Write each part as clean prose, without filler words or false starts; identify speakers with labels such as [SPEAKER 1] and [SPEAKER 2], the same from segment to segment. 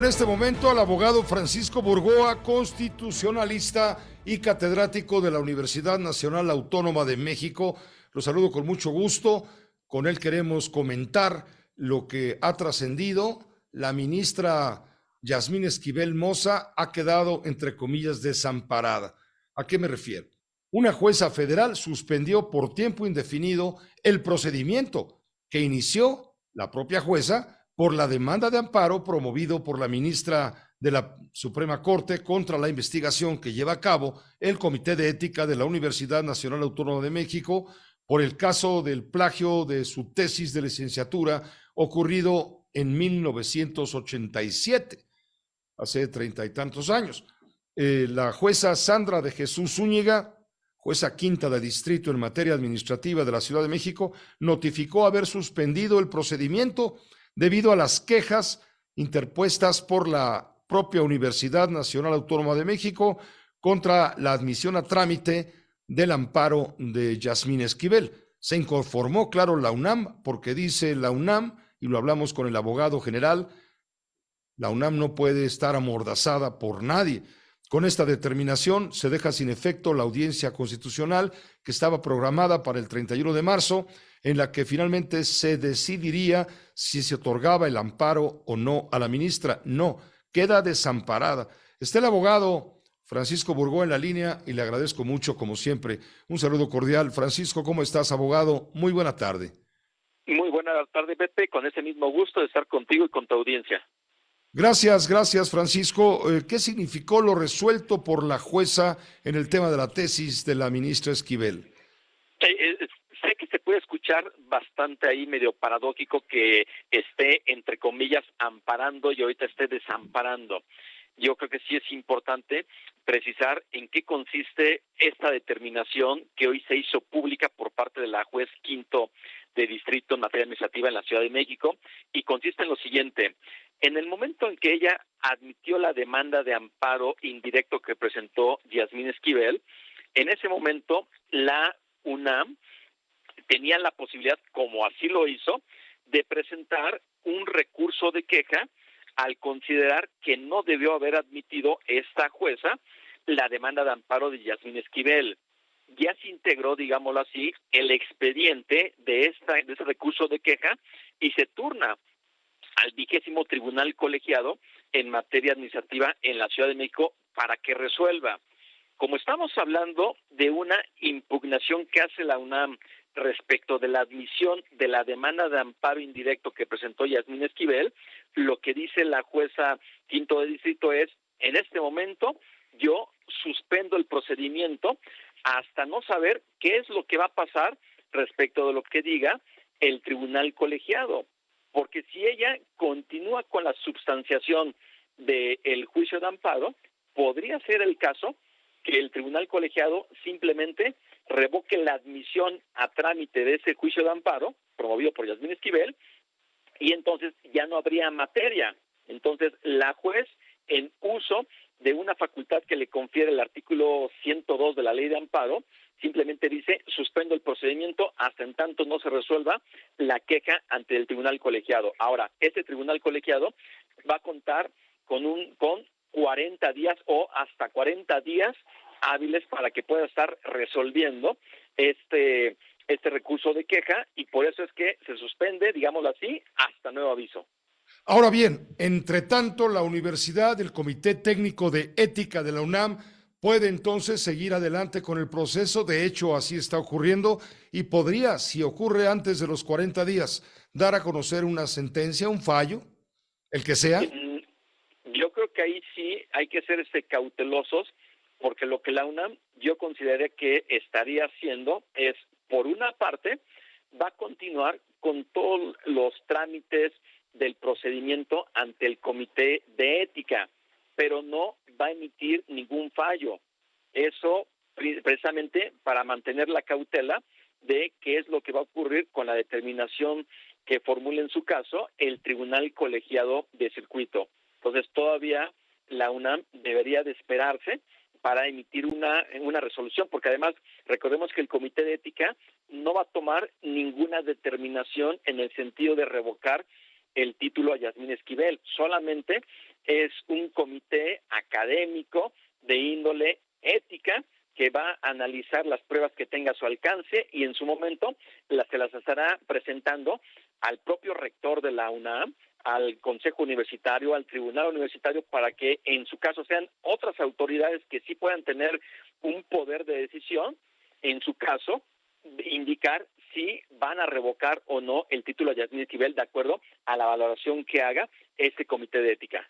[SPEAKER 1] En este momento al abogado Francisco Burgoa, constitucionalista y catedrático de la Universidad Nacional Autónoma de México. Lo saludo con mucho gusto. Con él queremos comentar lo que ha trascendido. La ministra Yasmín Esquivel Moza ha quedado, entre comillas, desamparada. ¿A qué me refiero? Una jueza federal suspendió por tiempo indefinido el procedimiento que inició la propia jueza por la demanda de amparo promovido por la ministra de la Suprema Corte contra la investigación que lleva a cabo el Comité de Ética de la Universidad Nacional Autónoma de México por el caso del plagio de su tesis de licenciatura ocurrido en 1987, hace 30 y tantos años. La jueza Sandra de Jesús Zúñiga, jueza quinta de distrito en materia administrativa de la Ciudad de México, notificó haber suspendido el procedimiento debido a las quejas interpuestas por la propia Universidad Nacional Autónoma de México contra la admisión a trámite del amparo de Yasmín Esquivel. Se inconformó, claro, la UNAM, porque dice la UNAM, y lo hablamos con el abogado general, la UNAM no puede estar amordazada por nadie. Con esta determinación se deja sin efecto la audiencia constitucional que estaba programada para el 31 de marzo, en la que finalmente se decidiría si se otorgaba el amparo o no a la ministra. No, queda desamparada. Está el abogado Francisco Burgoa en la línea y le agradezco mucho, como siempre. Un saludo cordial. Francisco, ¿cómo estás, abogado? Muy buena tarde.
[SPEAKER 2] Muy buena tarde, Pepe, con ese mismo gusto de estar contigo y con tu audiencia.
[SPEAKER 1] Gracias, Francisco. ¿Qué significó lo resuelto por la jueza en el tema de la tesis de la ministra Esquivel?
[SPEAKER 2] Sé que se puede escuchar bastante ahí medio paradójico que esté, entre comillas, amparando y ahorita esté desamparando. Yo creo que sí es importante precisar en qué consiste esta determinación que hoy se hizo pública por parte de la juez quinto de distrito en materia administrativa en la Ciudad de México, y consiste en lo siguiente. En el momento en que ella admitió la demanda de amparo indirecto que presentó Yasmín Esquivel, en ese momento la UNAM tenía la posibilidad, como así lo hizo, de presentar un recurso de queja al considerar que no debió haber admitido esta jueza la demanda de amparo de Yasmín Esquivel. Ya se integró, digámoslo así, el expediente de ese recurso de queja y se turna al 20º Tribunal Colegiado en materia administrativa en la Ciudad de México para que resuelva. Como estamos hablando de una impugnación que hace la UNAM respecto de la admisión de la demanda de amparo indirecto que presentó Yasmín Esquivel, lo que dice la jueza quinto de distrito es: en este momento yo suspendo el procedimiento hasta no saber qué es lo que va a pasar respecto de lo que diga el tribunal colegiado. Porque si ella continúa con la substanciación del juicio de amparo, podría ser el caso que el tribunal colegiado simplemente revoque la admisión a trámite de ese juicio de amparo promovido por Yasmín Esquivel, y entonces ya no habría materia. Entonces la juez, en uso de una facultad que le confiere el artículo 102 de la ley de amparo, simplemente dice: suspendo el procedimiento hasta en tanto no se resuelva la queja ante el tribunal colegiado. Ahora, este tribunal colegiado va a contar con 40 días o hasta 40 días hábiles para que pueda estar resolviendo este recurso de queja, y por eso es que se suspende, digámoslo así, hasta nuevo aviso.
[SPEAKER 1] Ahora bien, entre tanto, la universidad, el Comité Técnico de Ética de la UNAM, puede entonces seguir adelante con el proceso. De hecho, así está ocurriendo, y podría, si ocurre antes de los 40 días, dar a conocer una sentencia, un fallo, el que sea.
[SPEAKER 2] Yo creo que ahí sí hay que ser cautelosos, porque lo que la UNAM yo consideraría que estaría haciendo es, por una parte, va a continuar con todos los trámites del procedimiento ante el Comité de Ética, pero no va a emitir ningún fallo. Eso precisamente para mantener la cautela de qué es lo que va a ocurrir con la determinación que formule en su caso el Tribunal Colegiado de Circuito. Entonces todavía la UNAM debería de esperarse para emitir una resolución, porque además recordemos que el Comité de Ética no va a tomar ninguna determinación en el sentido de revocar el título a Yasmín Esquivel, solamente es un comité académico de índole ética que va a analizar las pruebas que tenga a su alcance y en su momento se las estará presentando al propio rector de la UNAM, al Consejo Universitario, al Tribunal Universitario, para que en su caso sean otras autoridades que sí puedan tener un poder de decisión, en su caso, indicar si van a revocar o no el título de Yasmín Esquivel de acuerdo a la valoración que haga este comité de ética.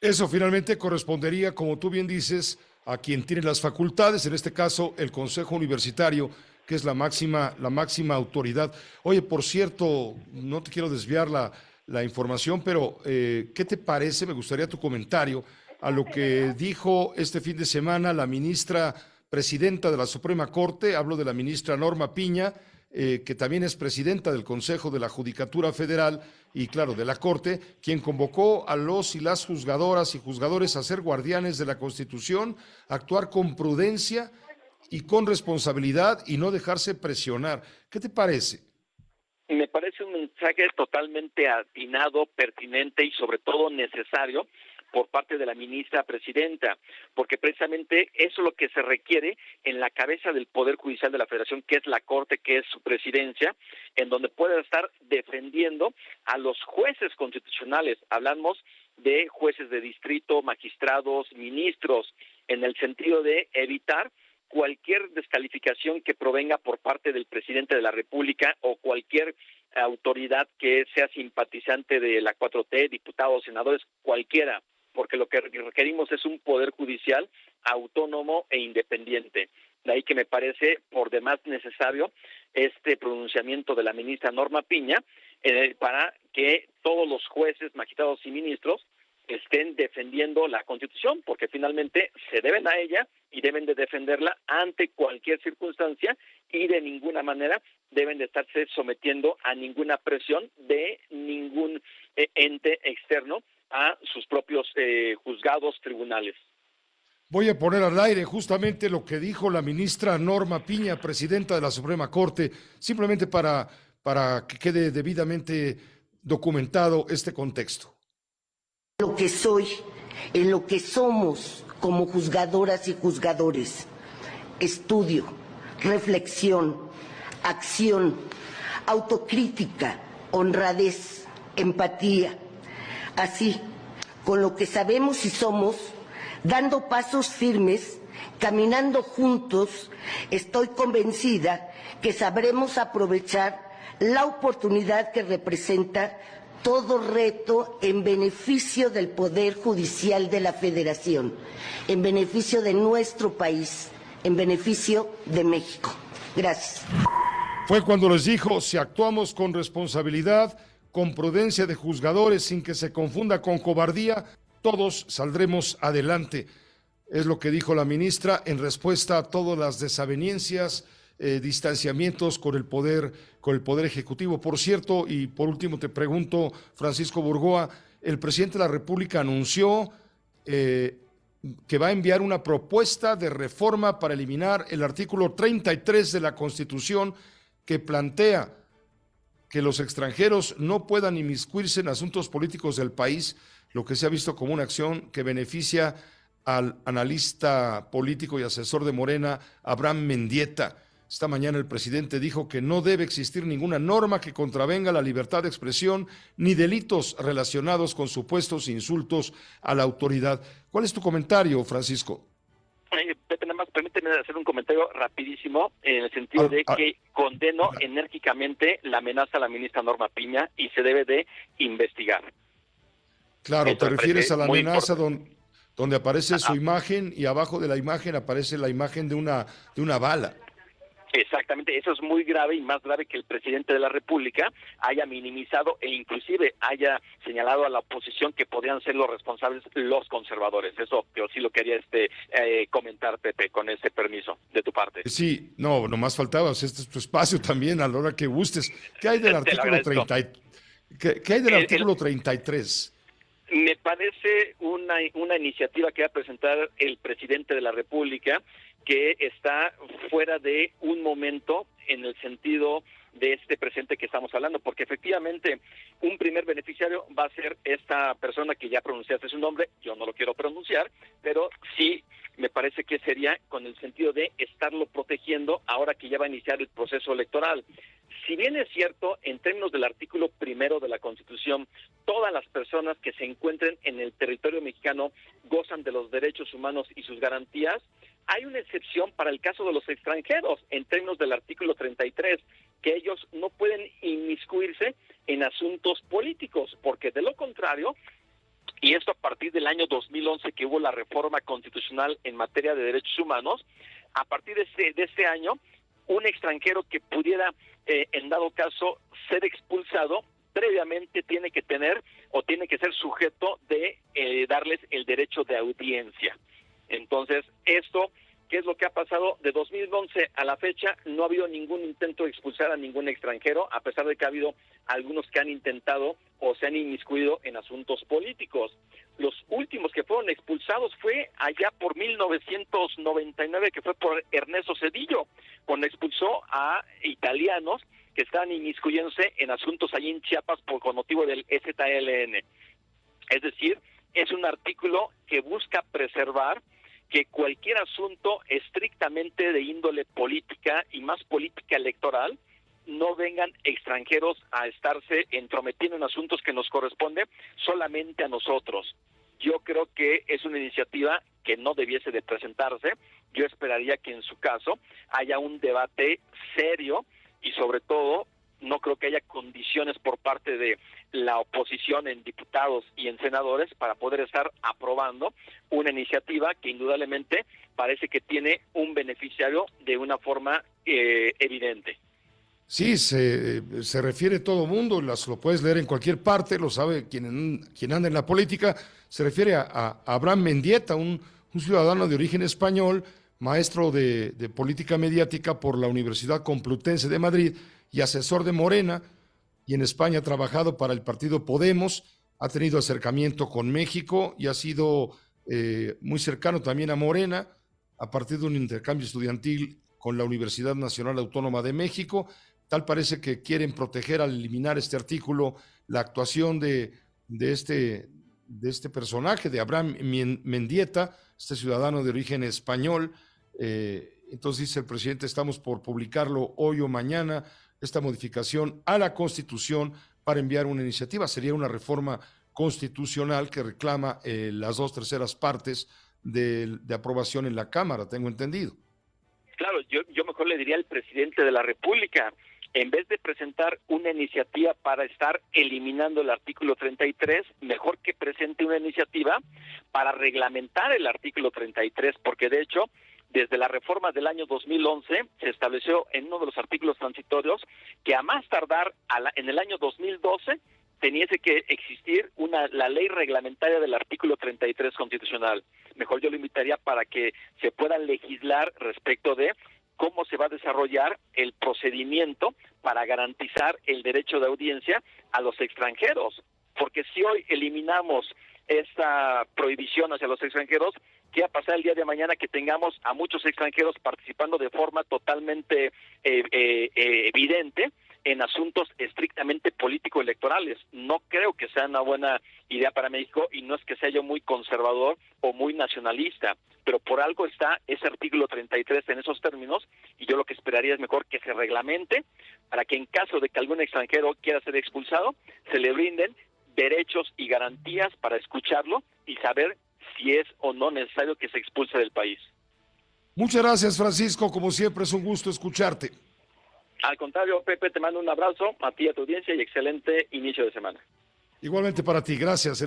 [SPEAKER 1] Eso finalmente correspondería, como tú bien dices, a quien tiene las facultades, en este caso el Consejo Universitario, que es la máxima autoridad. Oye, por cierto, no te quiero desviar la información, pero ¿qué te parece? Me gustaría tu comentario a lo que dijo este fin de semana la ministra presidenta de la Suprema Corte, hablo de la ministra Norma Piña, que también es presidenta del Consejo de la Judicatura Federal y, claro, de la Corte, quien convocó a los y las juzgadoras y juzgadores a ser guardianes de la Constitución, a actuar con prudencia y con responsabilidad y no dejarse presionar. ¿Qué te parece?
[SPEAKER 2] Me parece un mensaje totalmente atinado, pertinente y sobre todo necesario por parte de la ministra presidenta, porque precisamente eso es lo que se requiere en la cabeza del Poder Judicial de la Federación, que es la Corte, que es su presidencia, en donde pueda estar defendiendo a los jueces constitucionales. Hablamos de jueces de distrito, magistrados, ministros, en el sentido de evitar cualquier descalificación que provenga por parte del presidente de la República o cualquier autoridad que sea simpatizante de la 4T, diputados, senadores, cualquiera, porque lo que requerimos es un poder judicial autónomo e independiente. De ahí que me parece por demás necesario este pronunciamiento de la ministra Norma Piña para que todos los jueces, magistrados y ministros estén defendiendo la Constitución, porque finalmente se deben a ella y deben de defenderla ante cualquier circunstancia y de ninguna manera deben de estarse sometiendo a ninguna presión de ningún ente externo a sus propios juzgados, tribunales.
[SPEAKER 1] Voy a poner al aire justamente lo que dijo la ministra Norma Piña, presidenta de la Suprema Corte, simplemente para que quede debidamente documentado este contexto.
[SPEAKER 3] Lo que soy, en lo que somos como juzgadoras y juzgadores, estudio, reflexión, acción, autocrítica, honradez, empatía. Así, con lo que sabemos y somos, dando pasos firmes, caminando juntos, estoy convencida que sabremos aprovechar la oportunidad que representa todo reto en beneficio del Poder Judicial de la Federación, en beneficio de nuestro país, en beneficio de México. Gracias.
[SPEAKER 1] Fue cuando les dijo, si actuamos con responsabilidad, con prudencia de juzgadores, sin que se confunda con cobardía, todos saldremos adelante. Es lo que dijo la ministra en respuesta a todas las desavenencias, distanciamientos con el poder ejecutivo. Por cierto, y por último te pregunto, Francisco Burgoa, el presidente de la República anunció que va a enviar una propuesta de reforma para eliminar el artículo 33 de la Constitución que plantea que los extranjeros no puedan inmiscuirse en asuntos políticos del país, lo que se ha visto como una acción que beneficia al analista político y asesor de Morena, Abraham Mendieta. Esta mañana el presidente dijo que no debe existir ninguna norma que contravenga la libertad de expresión ni delitos relacionados con supuestos insultos a la autoridad. ¿Cuál es tu comentario, Francisco?
[SPEAKER 2] Pepe, nada más permíteme hacer un comentario rapidísimo en el sentido de que condeno enérgicamente la amenaza a la ministra Norma Piña y se debe de investigar.
[SPEAKER 1] Claro,
[SPEAKER 2] Eso
[SPEAKER 1] te refieres a la amenaza donde aparece su
[SPEAKER 2] Ajá.
[SPEAKER 1] imagen y abajo de la imagen aparece la imagen de una bala.
[SPEAKER 2] Exactamente, eso es muy grave y más grave que el presidente de la República haya minimizado e inclusive haya señalado a la oposición que podrían ser los responsables los conservadores. Eso yo sí lo quería comentar, Pepe, con ese permiso de tu parte.
[SPEAKER 1] Sí, no, nomás faltaba, este es tu espacio también a la hora que gustes. ¿Qué hay del artículo 30? ¿Qué hay del artículo 33?
[SPEAKER 2] Me parece una iniciativa que va a presentar el presidente de la República que está fuera de un momento en el sentido de este presente que estamos hablando, porque efectivamente un primer beneficiario va a ser esta persona que ya pronunciaste su nombre, yo no lo quiero pronunciar, pero sí me parece que sería con el sentido de estarlo protegiendo ahora que ya va a iniciar el proceso electoral. Si bien es cierto, en términos del artículo 1 de la Constitución, todas las personas que se encuentren en el territorio mexicano gozan de los derechos humanos y sus garantías, hay una excepción para el caso de los extranjeros, en términos del artículo 33, que ellos no pueden inmiscuirse en asuntos políticos, porque de lo contrario, y esto a partir del año 2011 que hubo la reforma constitucional en materia de derechos humanos, a partir de este año, un extranjero que pudiera, en dado caso, ser expulsado, previamente tiene que tener o tiene que ser sujeto de darles el derecho de audiencia. Entonces, esto, ¿qué es lo que ha pasado? De 2011 a la fecha no ha habido ningún intento de expulsar a ningún extranjero, a pesar de que ha habido algunos que han intentado o se han inmiscuido en asuntos políticos. Los últimos que fueron expulsados fue allá por 1999, que fue por Ernesto Zedillo, cuando expulsó a italianos que estaban inmiscuyéndose en asuntos allí en Chiapas con motivo del EZLN. Es decir, es un artículo que busca preservar que cualquier asunto estrictamente de índole política y más política electoral, no vengan extranjeros a estarse entrometiendo en asuntos que nos corresponden solamente a nosotros. Yo creo que es una iniciativa que no debiese de presentarse. Yo esperaría que en su caso haya un debate serio y sobre todo no creo que haya condiciones por parte de la oposición en diputados y en senadores para poder estar aprobando una iniciativa que indudablemente parece que tiene un beneficiario de una forma evidente.
[SPEAKER 1] Sí, se refiere todo mundo, lo puedes leer en cualquier parte, lo sabe quien anda en la política, se refiere a Abraham Mendieta, un ciudadano de origen español, maestro de política mediática por la Universidad Complutense de Madrid y asesor de Morena, y en España ha trabajado para el partido Podemos, ha tenido acercamiento con México y ha sido muy cercano también a Morena, a partir de un intercambio estudiantil con la Universidad Nacional Autónoma de México. Tal parece que quieren proteger al eliminar este artículo la actuación de este personaje, de Abraham Mendieta, este ciudadano de origen español. Entonces dice el presidente, estamos por publicarlo hoy o mañana, esta modificación a la Constitución para enviar una iniciativa. Sería una reforma constitucional que reclama las 2/3 partes de aprobación en la Cámara, tengo entendido.
[SPEAKER 2] Claro, yo mejor le diría al presidente de la República, en vez de presentar una iniciativa para estar eliminando el artículo 33, mejor que presente una iniciativa para reglamentar el artículo 33, porque de hecho, desde la reforma del año 2011, se estableció en uno de los artículos transitorios que a más tardar en el año 2012 teniese que existir la ley reglamentaria del artículo 33 constitucional. Mejor yo lo invitaría para que se pueda legislar respecto de cómo se va a desarrollar el procedimiento para garantizar el derecho de audiencia a los extranjeros. Porque si hoy eliminamos esta prohibición hacia los extranjeros, ¿qué va a pasar el día de mañana que tengamos a muchos extranjeros participando de forma totalmente evidente en asuntos estrictamente político-electorales? No creo que sea una buena idea para México y no es que sea yo muy conservador o muy nacionalista, pero por algo está ese artículo 33 en esos términos y yo lo que esperaría es mejor que se reglamente para que en caso de que algún extranjero quiera ser expulsado, se le brinden derechos y garantías para escucharlo y saber si es o no necesario que se expulse del país.
[SPEAKER 1] Muchas gracias, Francisco, como siempre es un gusto escucharte.
[SPEAKER 2] Al contrario, Pepe, te mando un abrazo a ti y a tu audiencia y excelente inicio de semana.
[SPEAKER 1] Igualmente para ti, gracias.